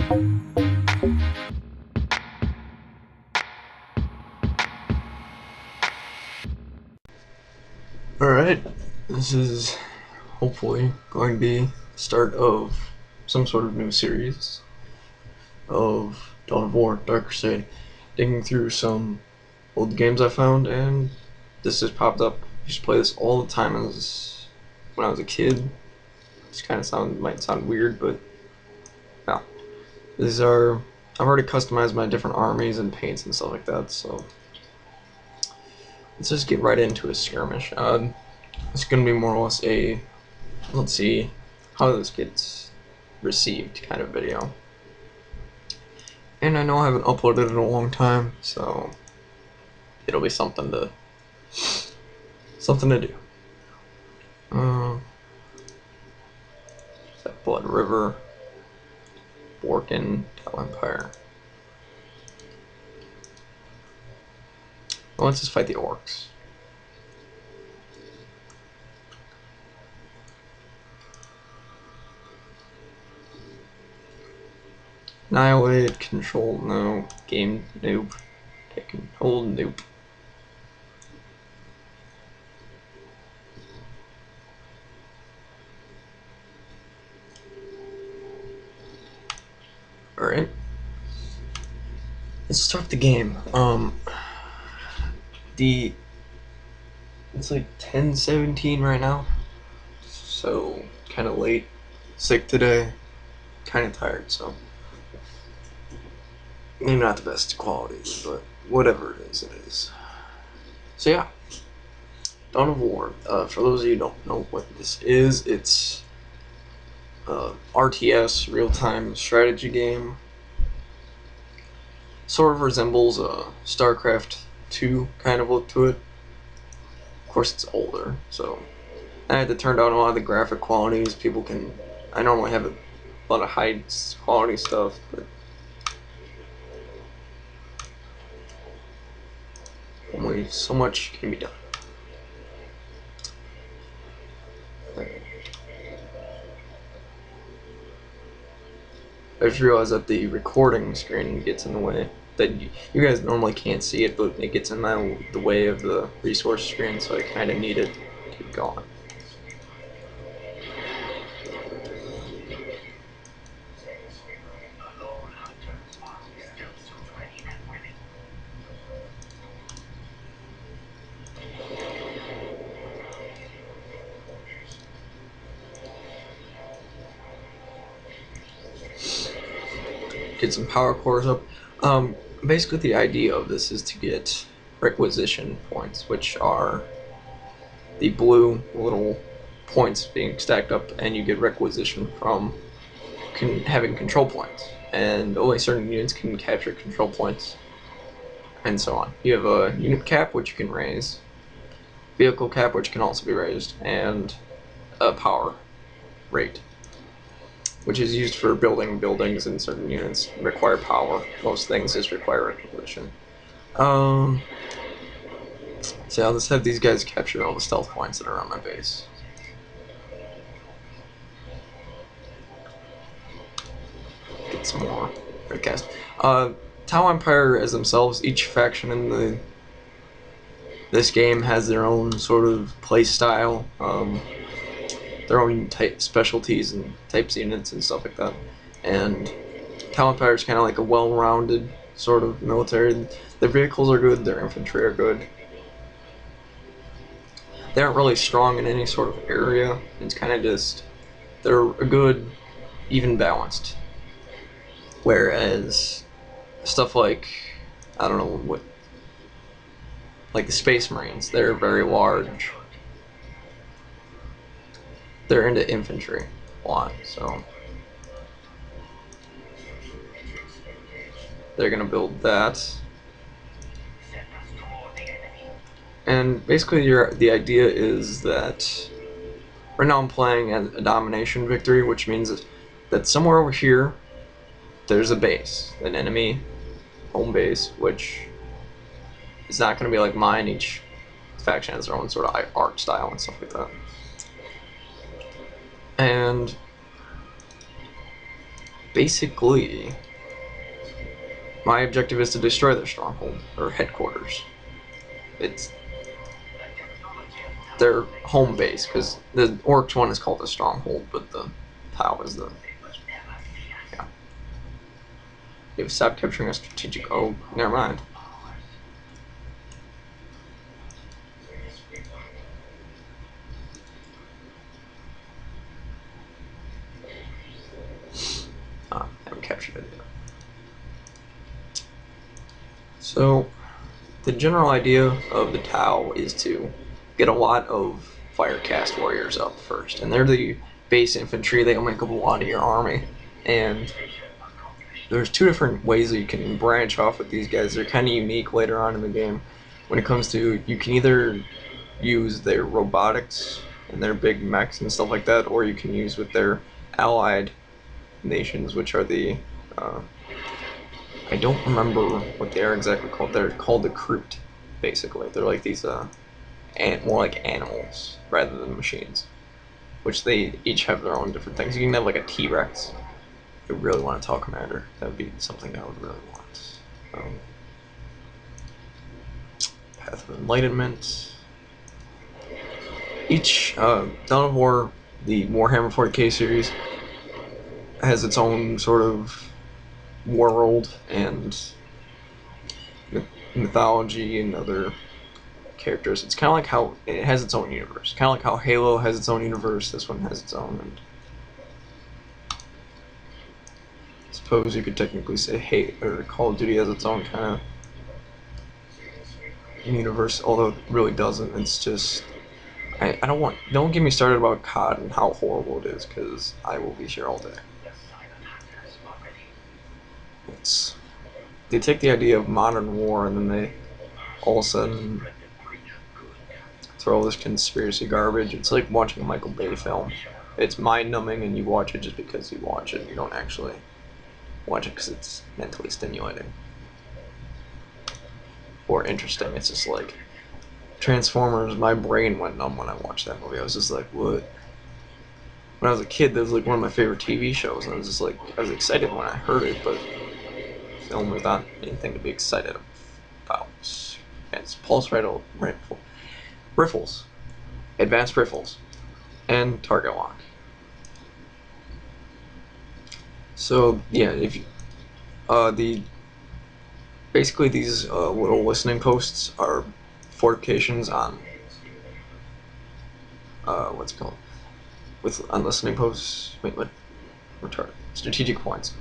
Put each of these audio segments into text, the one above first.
Alright, this is hopefully going to be the start of some sort of new series of Dawn of War, Dark Crusade, digging through some old games I found, and this just popped up. I used to play this all the time when I was a kid. This kind of might sound weird, but yeah. These are, I've already customized my different armies and paints and stuff like that, so let's just get right into a skirmish. It's going to be more or less a, let's see how this gets received kind of video. And I know I haven't uploaded in a long time, so it'll be something to do. That Blood River, Borkin, Tau Empire. Well, let's just fight the Orks. Annihilate, control, no. Game, nope. Take control, nope. Alright. Let's start the game. It's like 10:17 right now, so kind of late. Sick today, kind of tired, so maybe not the best quality, but whatever it is. So yeah, Dawn of War. For those of you who don't know what this is, it's RTS, real-time strategy game. Sort of resembles a StarCraft 2 kind of look to it. Of course, it's older, so I had to turn down a lot of the graphic qualities. I normally have a lot of high quality stuff, but only so much can be done. I just realized that the recording screen gets in the way. That you guys normally can't see it, but it gets in the way of the resource screen, so I kind of need it to keep going. Get some power cores up. Basically the idea of this is to get requisition points, which are the blue little points being stacked up, and you get requisition from having control points, and only certain units can capture control points, and so on. You have a unit cap, which you can raise, vehicle cap, which can also be raised, and a power rate, which is used for building buildings, and certain units require power. Most things just require requisition. So I'll just have these guys capture all the stealth points that are on my base. Get some more redcast. Tau Empire as themselves, each faction in this game has their own sort of play style. Their own type specialties and types of units and stuff like that. And Tau Empire is kind of like a well-rounded sort of military. Their vehicles are good, their infantry are good. They aren't really strong in any sort of area. It's kind of just, they're a good, even balanced. Whereas stuff like, I don't know what, like the Space Marines, they're very large. They're into infantry a lot, so they're gonna build that. And basically the idea is that right now I'm playing a domination victory, which means that somewhere over here there's a base, an enemy home base, which is not going to be like mine. Each faction has their own sort of art style and stuff like that. And basically, my objective is to destroy their stronghold, or headquarters. It's their home base, because the Orcs one is called a stronghold, but the Tau is the... Yeah. You've stopped capturing a strategic... Oh, never mind. Haven't captured it yet. So, the general idea of the Tau is to get a lot of Firecast warriors up first, and they're the base infantry. They'll make up a lot of your army, and there's two different ways that you can branch off with these guys. They're kind of unique later on in the game. When it comes to, you can either use their robotics and their big mechs and stuff like that, or you can use with their allied nations, which are the I don't remember what they are exactly called. They're called the Kroot, basically. They're like these more like animals rather than machines, which they each have their own different things. You can have like a T-Rex. If you really want a Tau Commander, that would be something I would really want. Path of Enlightenment. Each Dawn of War, the Warhammer 40k series, has its own sort of world and mythology and other characters. It's kind of like how it has its own universe. Kind of like how Halo has its own universe, this one has its own. And I suppose you could technically say Call of Duty has its own kind of universe, although it really doesn't. It's just don't get me started about COD and how horrible it is, because I will be here all day. They take the idea of modern war and then they all of a sudden throw all this conspiracy garbage. It's like watching a Michael Bay film. It's mind-numbing, and you watch it just because you watch it. You don't actually watch it because it's mentally stimulating or interesting. It's just like Transformers. My brain went numb when I watched that movie. I was just like, what? When I was a kid, that was like one of my favorite TV shows, and I was just like, I was excited when I heard it, but film was not anything to be excited about. It's pulse riffles, advanced riffles, and target lock. So yeah, if you, basically these little listening posts are fortifications on what's it called? On listening posts. Wait, what? Retarded. Strategic points.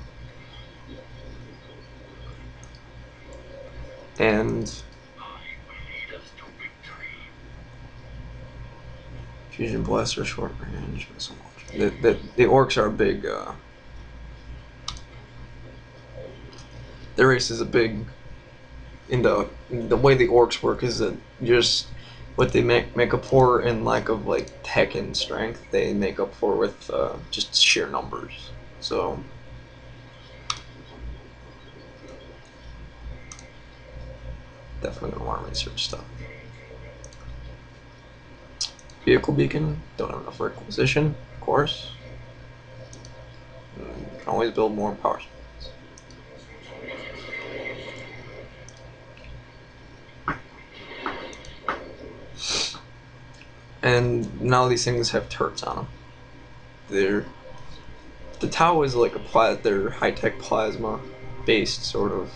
And fusion blaster, short range, missile launcher. The Orks are a big. Their race is a big. The way the Orks work is that just what they make up for in lack of like tech and strength, they make up for with just sheer numbers. So. Definitely gonna want to research stuff. Vehicle beacon, don't have enough requisition, of course. You can always build more power spots. And now these things have turrets on them. The Tau is like they're high-tech plasma-based sort of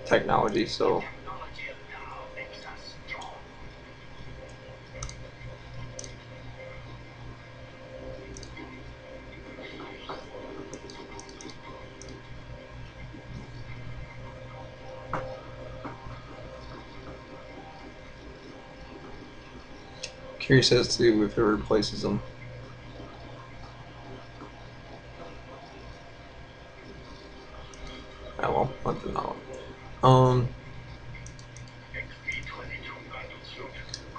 technology, so. Curious as to if it replaces them. Oh well, let them know.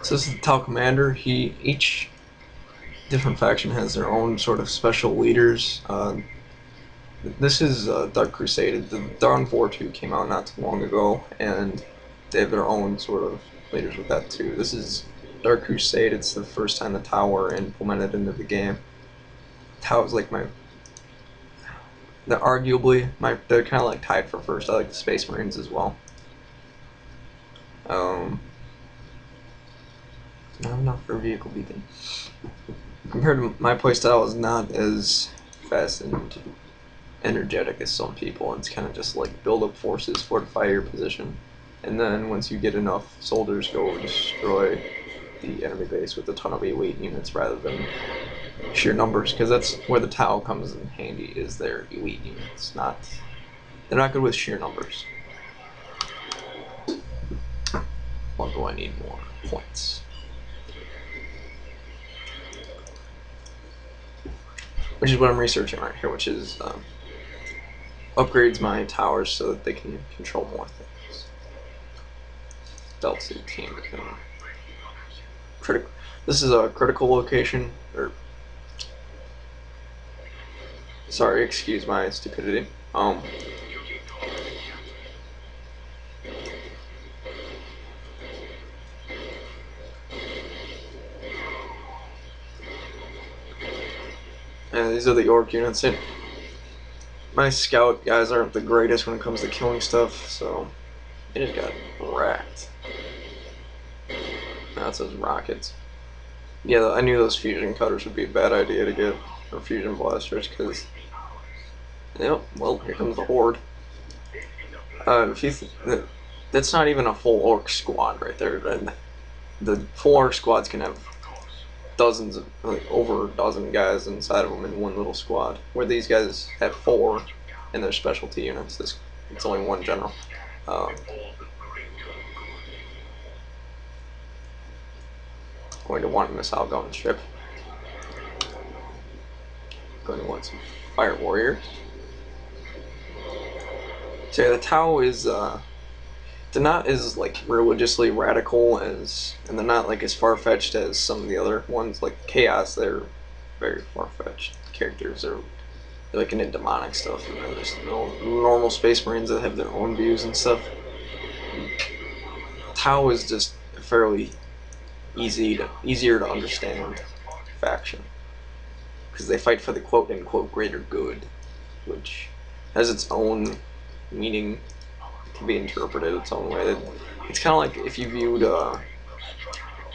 So this is the Tau Commander. Each different faction has their own sort of special leaders. This is Dark Crusade. The Dawn of War 2 came out not too long ago, and they have their own sort of leaders with that too. This is Dark Crusade. It's the first time the Tau were implemented into the game. Tau is like They're arguably they're kind of like tied for first. I like the Space Marines as well. Not enough for a vehicle beacon. Compared to my playstyle, is not as fast and energetic as some people. It's kind of just like build up forces, fortify your position, and then once you get enough soldiers, go destroy the enemy base with a ton of elite units rather than sheer numbers, because that's where the Tau comes in handy, is their elite units. They're not good with sheer numbers. What do I need more points? Which is what I'm researching right here, which is upgrades my towers so that they can control more things. Delta team. Critical. This is a critical location, or sorry, excuse my stupidity. And these are the Ork units. And my scout guys aren't the greatest when it comes to killing stuff, so they just got wrecked. That's those rockets. Yeah, I knew those fusion cutters would be a bad idea to get, or fusion blasters, because, yep, well, here comes the horde. If you that's not even a full Orc squad right there. And the full Orc squads can have dozens of, like, over a dozen guys inside of them in one little squad, where these guys have 4 in their specialty units. It's only one general. Going to want a missile gun ship. Going to want some fire warriors. So yeah, the Tau is they're not as like religiously radical as, and they're not like as far-fetched as some of the other ones like Chaos. They're very far-fetched characters. They're like into demonic stuff, and then there's normal Space Marines that have their own views and stuff. Tau is just fairly easier to understand faction, because they fight for the quote-unquote greater good, which has its own meaning, can be interpreted its own way. It's kind of like if you viewed kind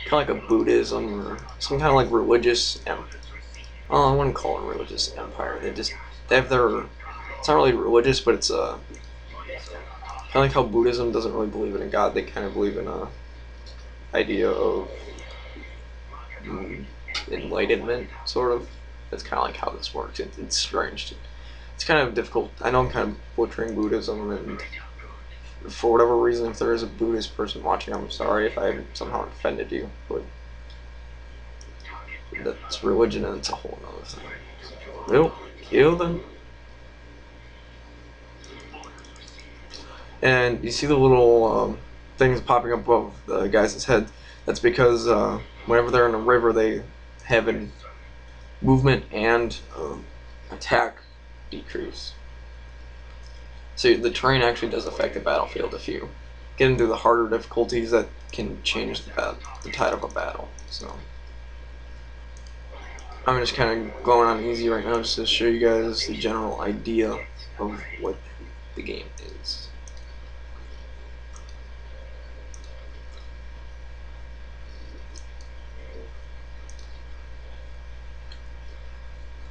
of like a Buddhism or some kind of like religious I wouldn't call it a religious empire. They have their, it's not really religious, but it's kind of like how Buddhism doesn't really believe in a god. They kind of believe in a idea of enlightenment, sort of. That's kind of like how this works. It's strange. It's kind of difficult. I know I'm kind of butchering Buddhism, and for whatever reason, if there is a Buddhist person watching, I'm sorry if I somehow offended you, but that's religion and it's a whole other thing. Nope, kill them. And you see the little things popping up above the guys' head. That's because whenever they're in a river, they have a movement and attack decrease. So the terrain actually does affect the battlefield. If you get into the harder difficulties, that can change the tide of a battle. So I'm just kind of going on easy right now just to show you guys the general idea of what the game is.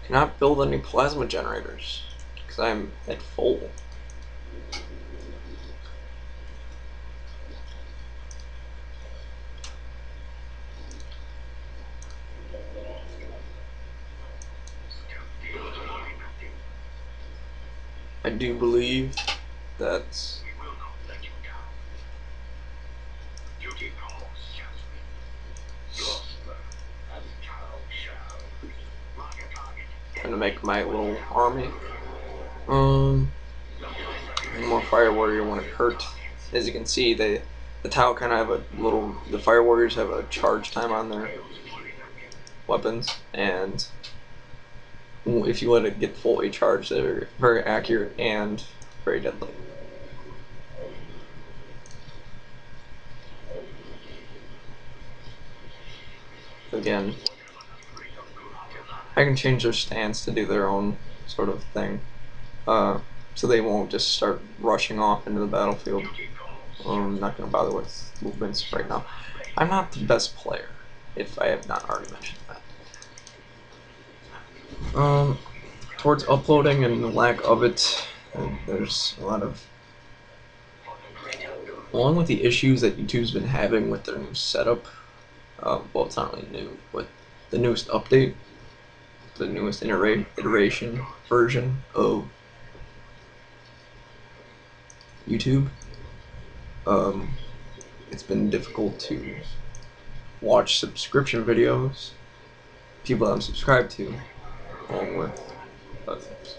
Cannot build any plasma generators because I'm at full. I do believe that's trying to make my little army. More fire warrior when it hurt. As you can see, the Tau kind of have a little. The fire warriors have a charge time on their weapons, and if you let it get fully charged, they're very accurate and very deadly. Again, I can change their stance to do their own sort of thing. so they won't just start rushing off into the battlefield. I'm not going to bother with movements right now. I'm not the best player, if I have not already mentioned that. Towards uploading and the lack of it, there's a lot of... Along with the issues that YouTube's been having with their new setup, well, it's not really new, but the newest update, the newest iteration version of YouTube, it's been difficult to watch subscription videos, people that I'm subscribed to, along with other things.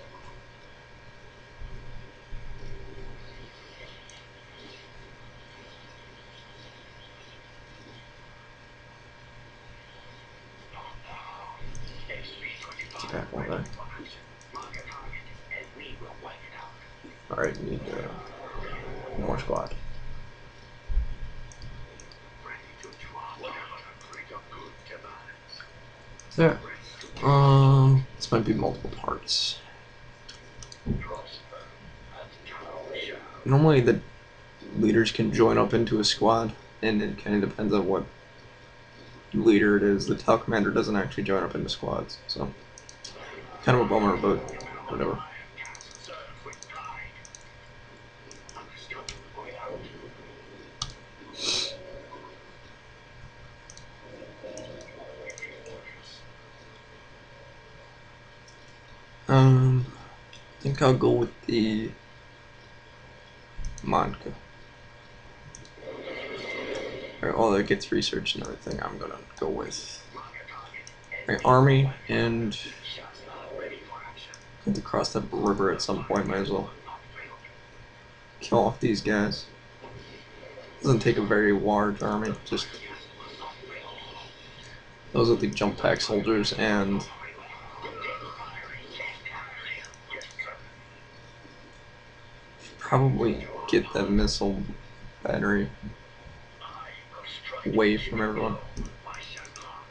Alright, we need more squad. There. This might be multiple parts. Normally the leaders can join up into a squad, and it kind of depends on what leader it is. The Tau commander doesn't actually join up into squads, so kind of a bummer, but whatever. I think I'll go with the Manka. All that gets researched and everything, I'm gonna go with my army, and have to cross that river at some point. Might as well kill off these guys. Doesn't take a very large army, just those are the jump pack soldiers, and probably get that missile battery away from everyone.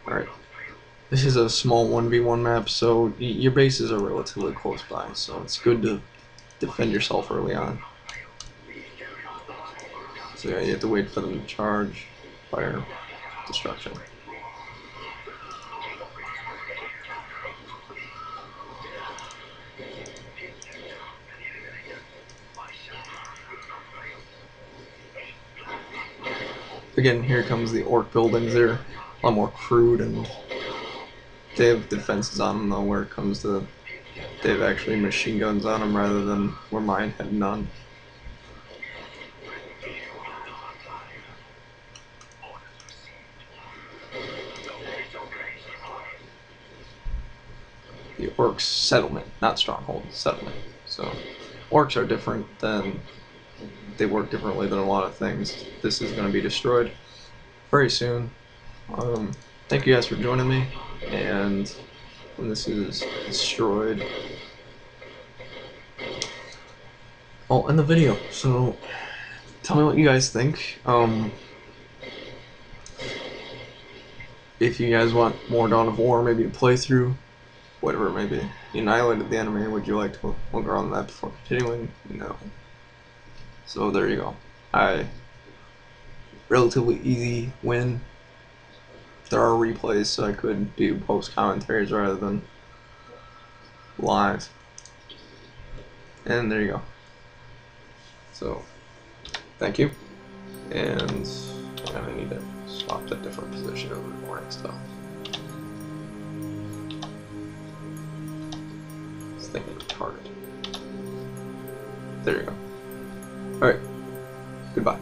Alright. This is a small 1v1 map, so your bases are relatively close by, so it's good to defend yourself early on. So yeah, you have to wait for them to charge, fire, destruction. Again, here comes the orc buildings. They're a lot more crude, and they have defenses on them, though, where it comes to they have actually machine guns on them rather than where mine had none. The orcs settlement, not stronghold, settlement. So orcs are different than, they work differently than a lot of things. This is going to be destroyed very soon. Thank you guys for joining me, and when this is destroyed, I'll end the video. So tell me what you guys think. If you guys want more Dawn of War, maybe a playthrough, whatever it may be. You annihilated the enemy. Would you like to look around that before continuing? No. So there you go. Relatively easy win. There are replays, so I could do post commentaries rather than live. And there you go. So thank you. And I need to swap to a different position over the morning stuff. It's thinking retarded. There you go. Alright. Goodbye.